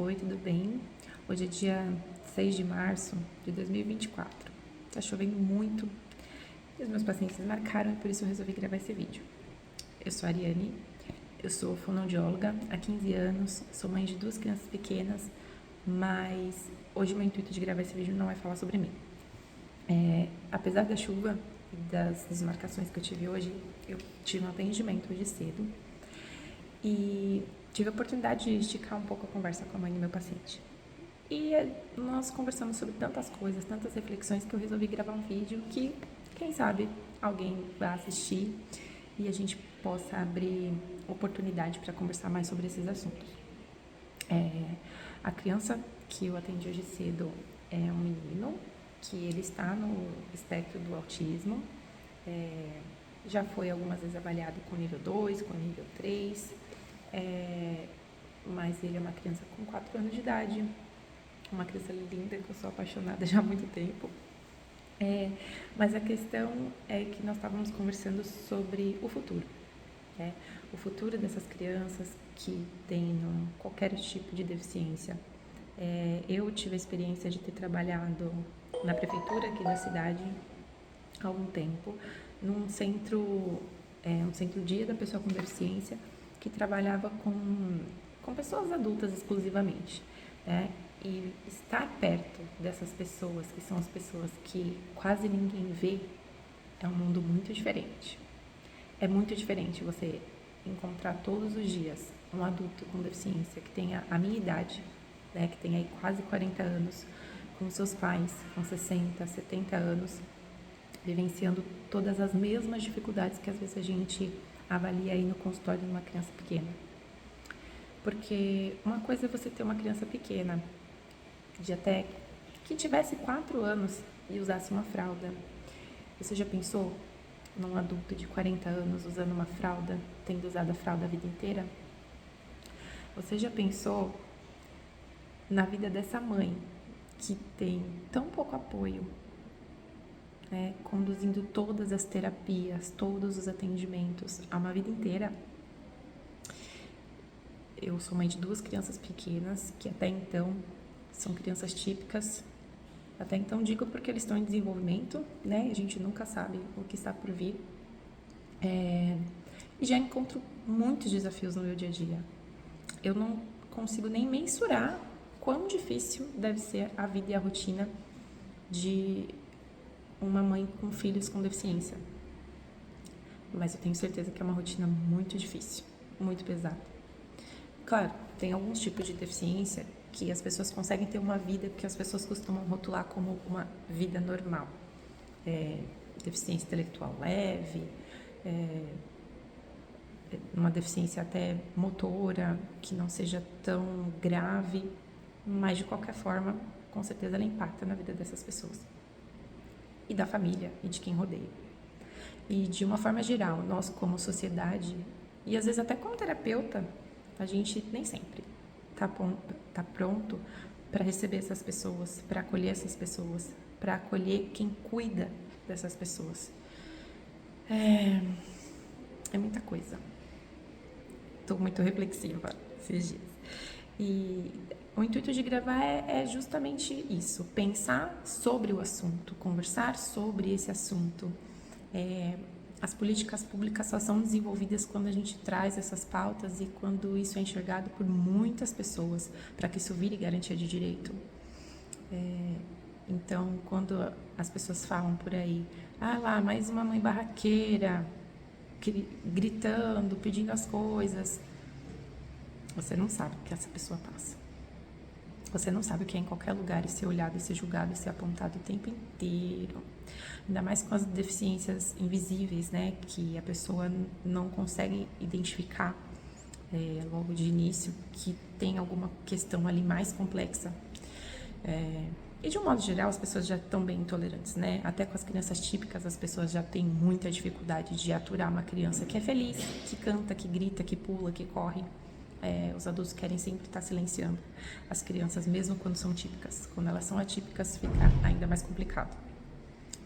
Oi, tudo bem? Hoje é dia 6 de março de 2024. Tá chovendo muito e os meus pacientes marcaram e por isso eu resolvi gravar esse vídeo. Eu sou a Ariane, eu sou fonoaudióloga há 15 anos, sou mãe de 2 crianças pequenas, mas hoje o meu intuito de gravar esse vídeo não é falar sobre mim. Apesar da chuva e das desmarcações que eu tive hoje, eu tive um atendimento hoje cedo e tive a oportunidade de esticar um pouco a conversa com a mãe do meu paciente. E nós conversamos sobre tantas coisas, tantas reflexões, que eu resolvi gravar um vídeo que, quem sabe, alguém vai assistir e a gente possa abrir oportunidade para conversar mais sobre esses assuntos. A criança que eu atendi hoje cedo é um menino que ele está no espectro do autismo, já foi algumas vezes avaliado com nível 2, com nível 3, mas ele é uma criança com 4 anos de idade, uma criança linda que eu sou apaixonada já há muito tempo. Mas a questão é que nós estávamos conversando sobre o futuro. O futuro dessas crianças que tenham qualquer tipo de deficiência. Eu tive a experiência de ter trabalhado na prefeitura aqui da cidade há algum tempo, num centro, um centro-dia da pessoa com deficiência, que trabalhava com pessoas adultas exclusivamente. E estar perto dessas pessoas, que são as pessoas que quase ninguém vê, é um mundo muito diferente. É muito diferente você encontrar todos os dias um adulto com deficiência que tenha a minha idade, que tenha aí quase 40 anos, com seus pais com 60, 70 anos, vivenciando todas as mesmas dificuldades que às vezes a gente avalia aí no consultório de uma criança pequena. Porque uma coisa é você ter uma criança pequena, de até que tivesse 4 anos e usasse uma fralda. Você já pensou num adulto de 40 anos usando uma fralda, tendo usado a fralda a vida inteira? Você já pensou na vida dessa mãe que tem tão pouco apoio, conduzindo todas as terapias, todos os atendimentos há uma vida inteira? Eu sou mãe de 2 crianças pequenas que até então são crianças típicas. Até então digo porque eles estão em desenvolvimento, A gente nunca sabe o que está por vir. E já encontro muitos desafios no meu dia a dia. Eu não consigo nem mensurar quão difícil deve ser a vida e a rotina de uma mãe com filhos com deficiência. Mas eu tenho certeza que é uma rotina muito difícil, muito pesada. Claro, tem alguns tipos de deficiência que as pessoas conseguem ter uma vida que as pessoas costumam rotular como uma vida normal. Deficiência intelectual leve, uma deficiência até motora, que não seja tão grave, mas de qualquer forma, com certeza ela impacta na vida dessas pessoas. E da família, e de quem rodeia. E de uma forma geral, nós como sociedade, e às vezes até como terapeuta, a gente nem sempre tá pronto para receber essas pessoas, para acolher essas pessoas, para acolher quem cuida dessas pessoas. É muita coisa. Estou muito reflexiva esses dias. E o intuito de gravar é justamente isso, pensar sobre o assunto, conversar sobre esse assunto. As políticas públicas só são desenvolvidas quando a gente traz essas pautas e quando isso é enxergado por muitas pessoas, para que isso vire garantia de direito. Então, quando as pessoas falam por aí, lá, mais uma mãe barraqueira, gritando, pedindo as coisas, você não sabe o que essa pessoa passa. Você não sabe o que é em qualquer lugar e ser olhado, e ser julgado, e ser apontado o tempo inteiro. Ainda mais com as deficiências invisíveis, que a pessoa não consegue identificar logo de início, que tem alguma questão ali mais complexa. E de um modo geral, as pessoas já estão bem intolerantes, Até com as crianças típicas, as pessoas já têm muita dificuldade de aturar uma criança que é feliz, que canta, que grita, que pula, que corre. Os adultos querem sempre estar silenciando as crianças, mesmo quando são típicas. Quando elas são atípicas, fica ainda mais complicado.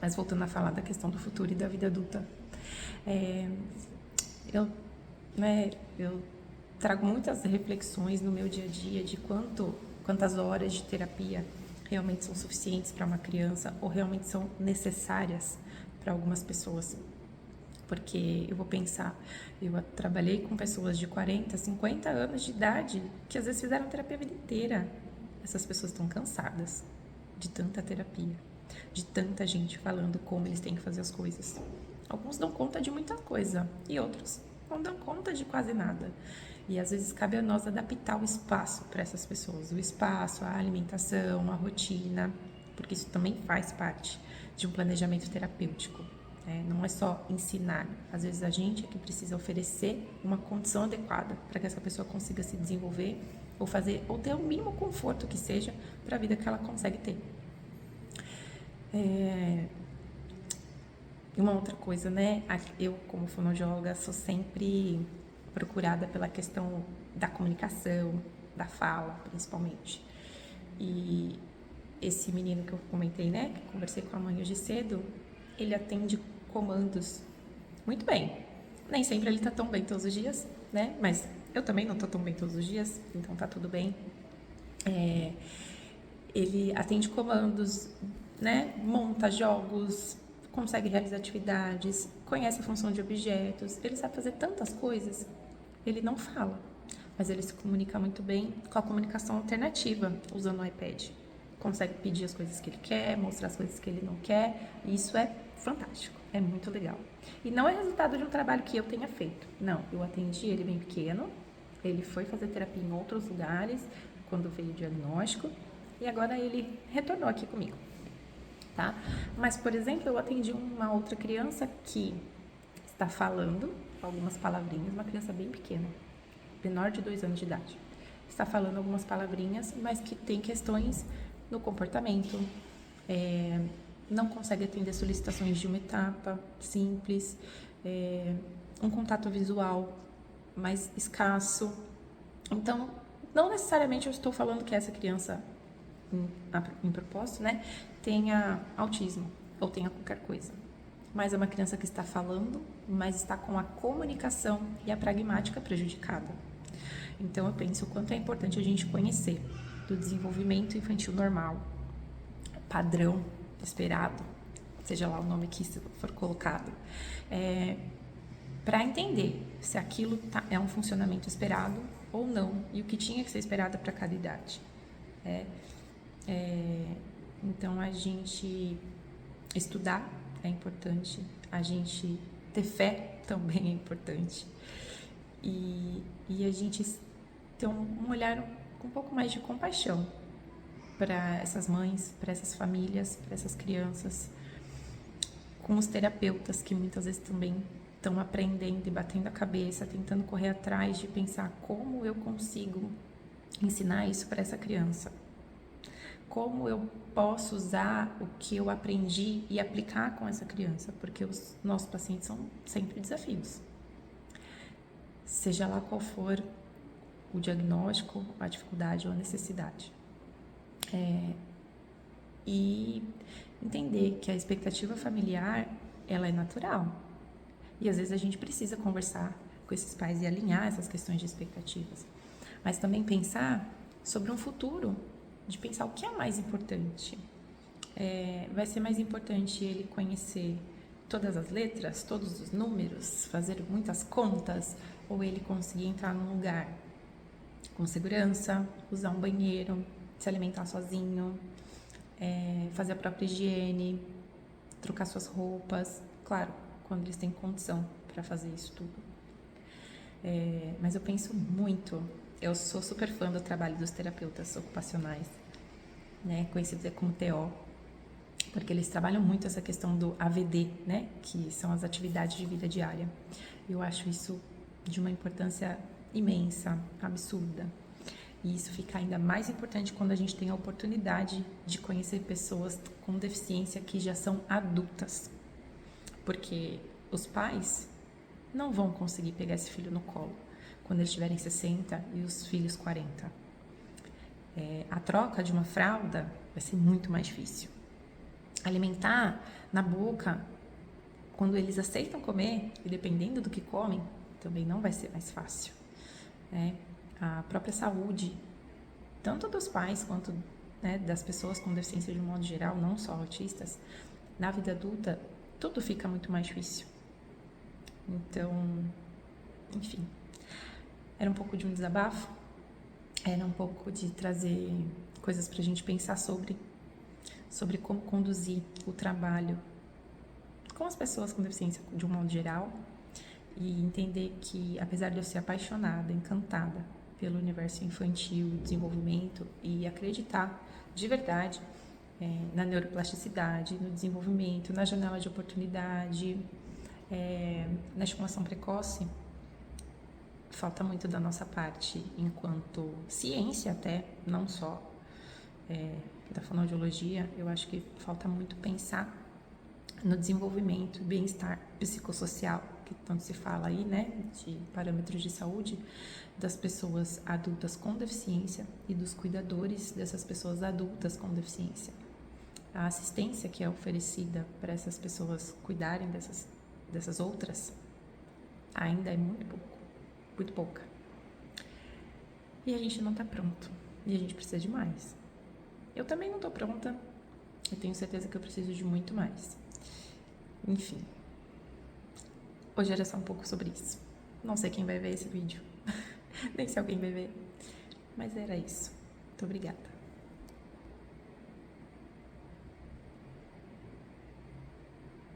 Mas voltando a falar da questão do futuro e da vida adulta, eu trago muitas reflexões no meu dia a dia de quantas horas de terapia realmente são suficientes para uma criança ou realmente são necessárias para algumas pessoas. Porque eu vou pensar, eu trabalhei com pessoas de 40, 50 anos de idade que às vezes fizeram terapia a vida inteira. Essas pessoas estão cansadas de tanta terapia, de tanta gente falando como eles têm que fazer as coisas. Alguns dão conta de muita coisa e outros não dão conta de quase nada. E às vezes cabe a nós adaptar o espaço para essas pessoas, o espaço, a alimentação, a rotina, porque isso também faz parte de um planejamento terapêutico. Não é só ensinar, às vezes a gente é que precisa oferecer uma condição adequada para que essa pessoa consiga se desenvolver ou ter o mínimo conforto que seja para a vida que ela consegue ter. Uma outra coisa, né? Eu, como fonoaudióloga, sou sempre procurada pela questão da comunicação, da fala, principalmente. E esse menino que eu comentei, né? Que conversei com a mãe hoje cedo, ele atende comandos muito bem. Nem sempre ele tá tão bem todos os dias, né? Mas eu também não tô tão bem todos os dias, então tá tudo bem. Ele atende comandos, né? Monta jogos, consegue realizar atividades, conhece a função de objetos, ele sabe fazer tantas coisas. Ele não fala, mas ele se comunica muito bem com a comunicação alternativa, usando o iPad. Consegue pedir as coisas que ele quer, mostrar as coisas que ele não quer, e isso é fantástico, é muito legal. E não é resultado de um trabalho que eu tenha feito, não. Eu atendi ele bem pequeno, ele foi fazer terapia em outros lugares, quando veio o diagnóstico, e agora ele retornou aqui comigo. Tá? Mas, por exemplo, eu atendi uma outra criança que está falando algumas palavrinhas, uma criança bem pequena, menor de 2 anos de idade. Está falando algumas palavrinhas, mas que tem questões no comportamento, não consegue atender solicitações de uma etapa simples, um contato visual mais escasso. Então, não necessariamente eu estou falando que essa criança, em propósito, né, tenha autismo ou tenha qualquer coisa. Mas é uma criança que está falando, mas está com a comunicação e a pragmática prejudicada. Então eu penso o quanto é importante a gente conhecer do desenvolvimento infantil normal, padrão esperado, seja lá o nome que for colocado, para entender se aquilo é um funcionamento esperado ou não, e o que tinha que ser esperado para cada idade. Então a gente estudar é importante, a gente ter fé também é importante, e a gente ter um olhar com um pouco mais de compaixão para essas mães, para essas famílias, para essas crianças, com os terapeutas que muitas vezes também estão aprendendo e batendo a cabeça, tentando correr atrás de pensar como eu consigo ensinar isso para essa criança. Como eu posso usar o que eu aprendi e aplicar com essa criança, porque os nossos pacientes são sempre desafios. Seja lá qual for o diagnóstico, a dificuldade ou a necessidade. E entender que a expectativa familiar, ela é natural. E às vezes a gente precisa conversar com esses pais e alinhar essas questões de expectativas. Mas também pensar sobre um futuro, de pensar o que é mais importante. Vai ser mais importante ele conhecer todas as letras, todos os números, fazer muitas contas, ou ele conseguir entrar num lugar com segurança, usar um banheiro, se alimentar sozinho, fazer a própria higiene, trocar suas roupas, claro, quando eles têm condição para fazer isso tudo. Mas eu penso muito, eu sou super fã do trabalho dos terapeutas ocupacionais, né, conhecidos como TO, porque eles trabalham muito essa questão do AVD, né, que são as atividades de vida diária. Eu acho isso de uma importância imensa, absurda. E isso fica ainda mais importante quando a gente tem a oportunidade de conhecer pessoas com deficiência que já são adultas. Porque os pais não vão conseguir pegar esse filho no colo quando eles tiverem 60 e os filhos 40. A troca de uma fralda vai ser muito mais difícil. Alimentar na boca, quando eles aceitam comer, e dependendo do que comem, também não vai ser mais fácil. né? A própria saúde, tanto dos pais quanto, né, das pessoas com deficiência de um modo geral, não só autistas, na vida adulta, tudo fica muito mais difícil. Então, enfim, era um pouco de um desabafo, era um pouco de trazer coisas pra gente pensar sobre como conduzir o trabalho com as pessoas com deficiência de um modo geral e entender que, apesar de eu ser apaixonada, encantada pelo universo infantil, desenvolvimento e acreditar de verdade na neuroplasticidade, no desenvolvimento, na janela de oportunidade, na estimulação precoce, falta muito da nossa parte enquanto ciência até, não só da fonoaudiologia. Eu acho que falta muito pensar no desenvolvimento, bem-estar psicossocial, que tanto se fala aí, né, de parâmetros de saúde das pessoas adultas com deficiência e dos cuidadores dessas pessoas adultas com deficiência. A assistência que é oferecida para essas pessoas cuidarem dessas outras ainda é muito pouca. E a gente não está pronto, e a gente precisa de mais. Eu também não estou pronta, eu tenho certeza que eu preciso de muito mais. Enfim, hoje era só um pouco sobre isso. Não sei quem vai ver esse vídeo, nem se alguém vai ver, mas era isso. Muito obrigada.